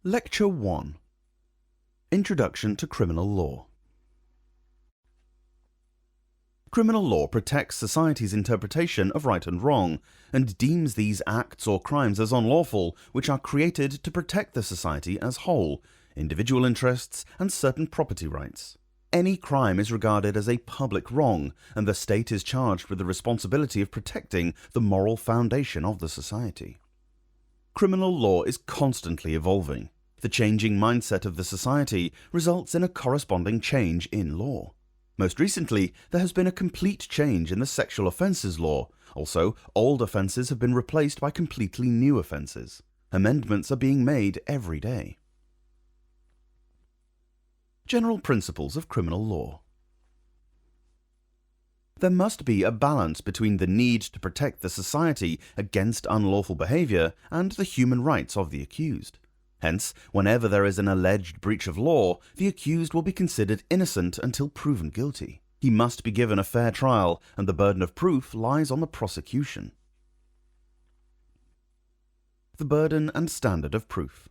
Lecture 1. Introduction to Criminal Law. Criminal law protects society's interpretation of right and wrong, and deems these acts or crimes as unlawful which are created to protect the society as whole, individual interests, and certain property rights. Any crime is regarded as a public wrong, and the state is charged with the responsibility of protecting the moral foundation of the society. Criminal law is constantly evolving. The changing mindset of the society results in a corresponding change in law. Most recently, there has been a complete change in the sexual offences law. Also, old offences have been replaced by completely new offences. Amendments are being made every day. General principles of criminal law. There must be a balance between the need to protect the society against unlawful behaviour and the human rights of the accused. Hence, whenever there is an alleged breach of law, the accused will be considered innocent until proven guilty. He must be given a fair trial, and the burden of proof lies on the prosecution. The burden and standard of proof.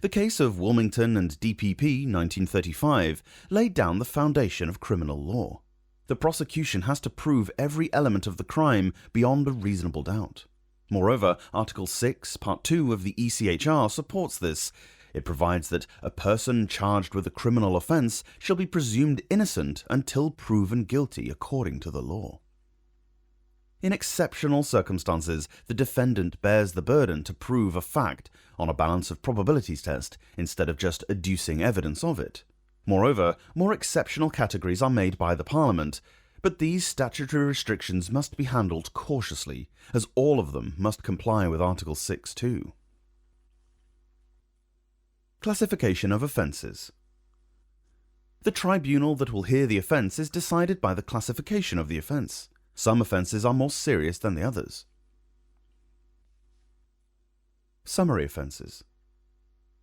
The case of Wilmington and DPP 1935 laid down the foundation of criminal law. The prosecution has to prove every element of the crime beyond a reasonable doubt. Moreover, Article 6, Part 2 of the ECHR supports this. It provides that a person charged with a criminal offence shall be presumed innocent until proven guilty according to the law. In exceptional circumstances, the defendant bears the burden to prove a fact on a balance of probabilities test instead of just adducing evidence of it. Moreover, more exceptional categories are made by the Parliament, but these statutory restrictions must be handled cautiously, as all of them must comply with Article 6 too. Classification of offences. The tribunal that will hear the offence is decided by the classification of the offence. Some offences are more serious than the others. Summary offences.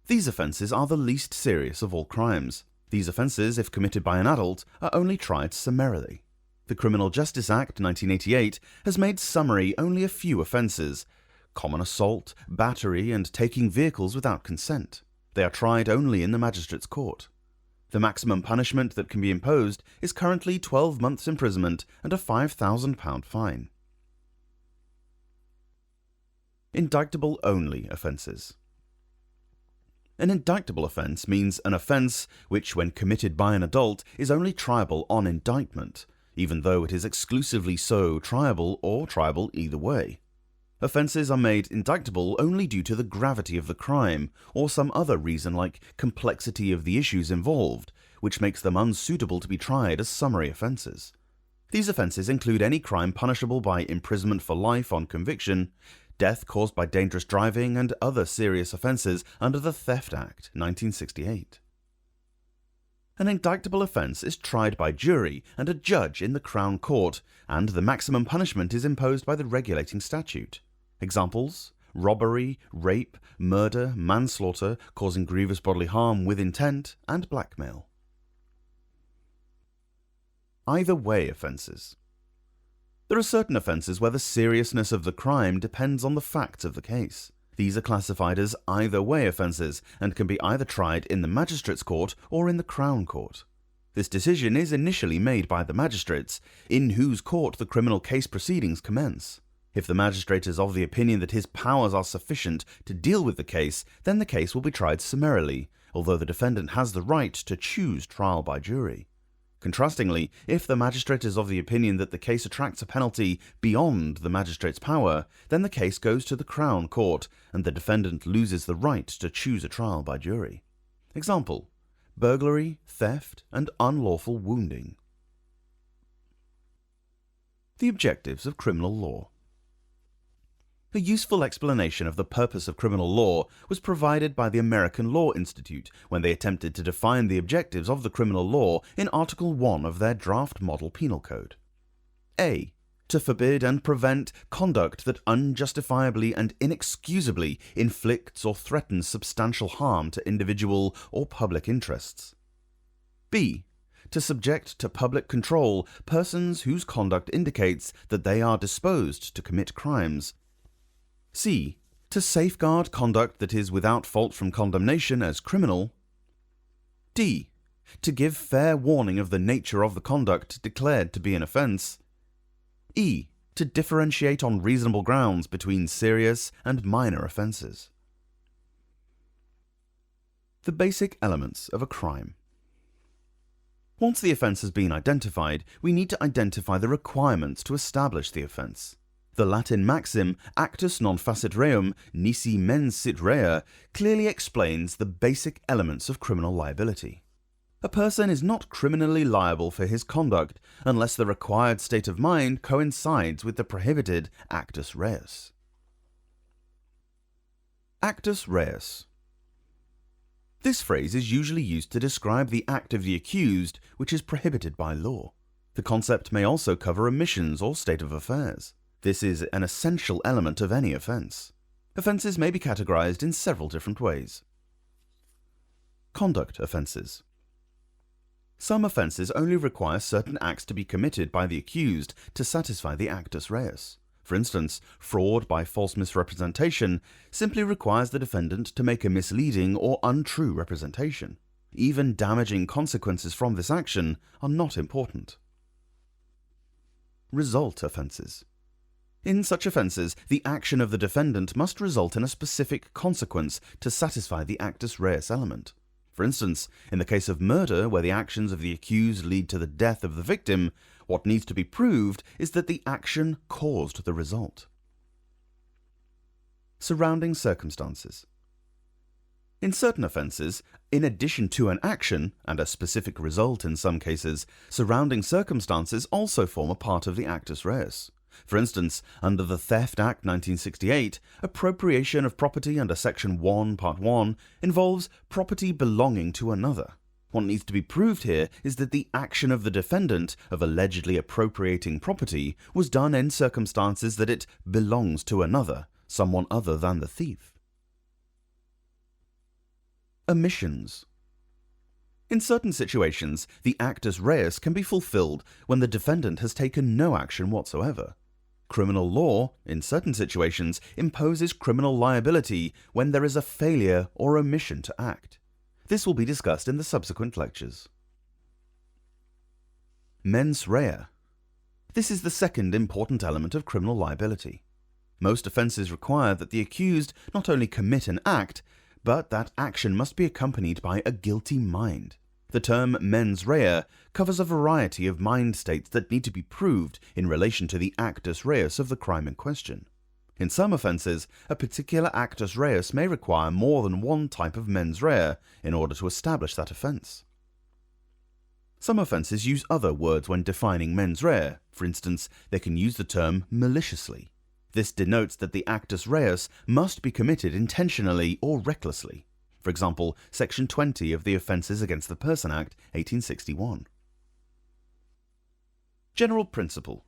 These offences are the least serious of all crimes. These offences, if committed by an adult, are only tried summarily. The Criminal Justice Act 1988 has made summary only a few offences: common assault, battery, and taking vehicles without consent. They are tried only in the magistrate's court. The maximum punishment that can be imposed is currently 12 months imprisonment and a £5,000 fine. Indictable only offences. An indictable offence means an offence which, when committed by an adult, is only triable on indictment, even though it is exclusively so triable or triable either way. Offences are made indictable only due to the gravity of the crime, or some other reason like complexity of the issues involved, which makes them unsuitable to be tried as summary offences. These offences include any crime punishable by imprisonment for life on conviction, death caused by dangerous driving, and other serious offences under the Theft Act 1968. An indictable offence is tried by jury and a judge in the Crown Court, and the maximum punishment is imposed by the regulating statute. Examples: robbery, rape, murder, manslaughter, causing grievous bodily harm with intent, and blackmail. Either way offences. There are certain offences where the seriousness of the crime depends on the facts of the case. These are classified as either-way offences and can be either tried in the magistrate's court or in the Crown Court. This decision is initially made by the magistrates, in whose court the criminal case proceedings commence. If the magistrate is of the opinion that his powers are sufficient to deal with the case, then the case will be tried summarily, although the defendant has the right to choose trial by jury. Contrastingly, if the magistrate is of the opinion that the case attracts a penalty beyond the magistrate's power, then the case goes to the Crown Court, and the defendant loses the right to choose a trial by jury. Example: burglary, theft, and unlawful wounding. The objectives of criminal law. A useful explanation of the purpose of criminal law was provided by the American Law Institute when they attempted to define the objectives of the criminal law in Article 1 of their draft Model Penal Code. A. To forbid and prevent conduct that unjustifiably and inexcusably inflicts or threatens substantial harm to individual or public interests. B. To subject to public control persons whose conduct indicates that they are disposed to commit crimes. C. To safeguard conduct that is without fault from condemnation as criminal. D. To give fair warning of the nature of the conduct declared to be an offence. E. To differentiate on reasonable grounds between serious and minor offences. The basic elements of a crime. Once the offence has been identified, we need to identify the requirements to establish the offence. The Latin maxim actus non facit reum, nisi mens sit rea clearly explains the basic elements of criminal liability. A person is not criminally liable for his conduct unless the required state of mind coincides with the prohibited actus reus. Actus reus. This phrase is usually used to describe the act of the accused which is prohibited by law. The concept may also cover omissions or state of affairs. This is an essential element of any offence. Offences may be categorized in several different ways. Conduct offences. Some offences only require certain acts to be committed by the accused to satisfy the actus reus. For instance, fraud by false misrepresentation simply requires the defendant to make a misleading or untrue representation. Even damaging consequences from this action are not important. Result offences. In such offences, the action of the defendant must result in a specific consequence to satisfy the actus reus element. For instance, in the case of murder, where the actions of the accused lead to the death of the victim, what needs to be proved is that the action caused the result. Surrounding circumstances. In certain offences, in addition to an action, and a specific result in some cases, surrounding circumstances also form a part of the actus reus. For instance, under the Theft Act 1968, appropriation of property under Section 1, Part 1 involves property belonging to another. What needs to be proved here is that the action of the defendant of allegedly appropriating property was done in circumstances that it belongs to another, someone other than the thief. Omissions. In certain situations, the actus reus can be fulfilled when the defendant has taken no action whatsoever. Criminal law, in certain situations, imposes criminal liability when there is a failure or omission to act. This will be discussed in the subsequent lectures. Mens rea. This is the second important element of criminal liability. Most offences require that the accused not only commit an act, but that action must be accompanied by a guilty mind. The term mens rea covers a variety of mind states that need to be proved in relation to the actus reus of the crime in question. In some offences, a particular actus reus may require more than one type of mens rea in order to establish that offence. Some offences use other words when defining mens rea. For instance, they can use the term maliciously. This denotes that the actus reus must be committed intentionally or recklessly. For example, Section 20 of the Offences Against the Person Act, 1861. General principle.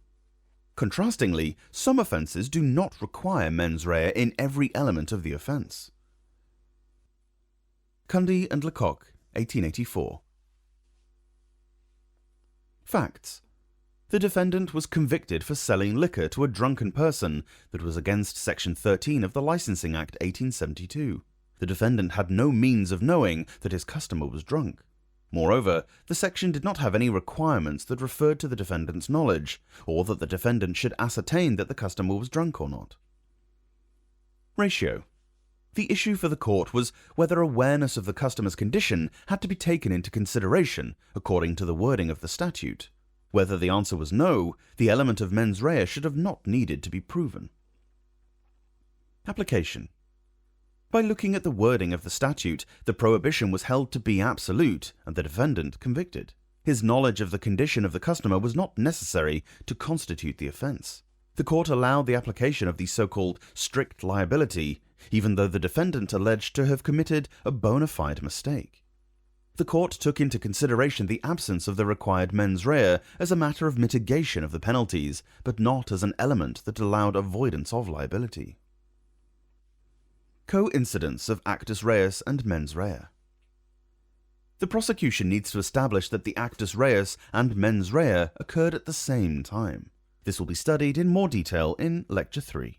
Contrastingly, some offences do not require mens rea in every element of the offence. Cundy and Lecoq, 1884. Facts. The defendant was convicted for selling liquor to a drunken person that was against Section 13 of the Licensing Act, 1872. The defendant had no means of knowing that his customer was drunk. Moreover, the section did not have any requirements that referred to the defendant's knowledge, or that the defendant should ascertain that the customer was drunk or not. Ratio. The issue for the court was whether awareness of the customer's condition had to be taken into consideration according to the wording of the statute. Whether the answer was no, the element of mens rea should have not needed to be proven. Application. By looking at the wording of the statute, the prohibition was held to be absolute and the defendant convicted. His knowledge of the condition of the customer was not necessary to constitute the offence. The court allowed the application of the so-called strict liability, even though the defendant alleged to have committed a bona fide mistake. The court took into consideration the absence of the required mens rea as a matter of mitigation of the penalties, but not as an element that allowed avoidance of liability. Coincidence of actus reus and mens rea. The prosecution needs to establish that the actus reus and mens rea occurred at the same time. This will be studied in more detail in Lecture 3.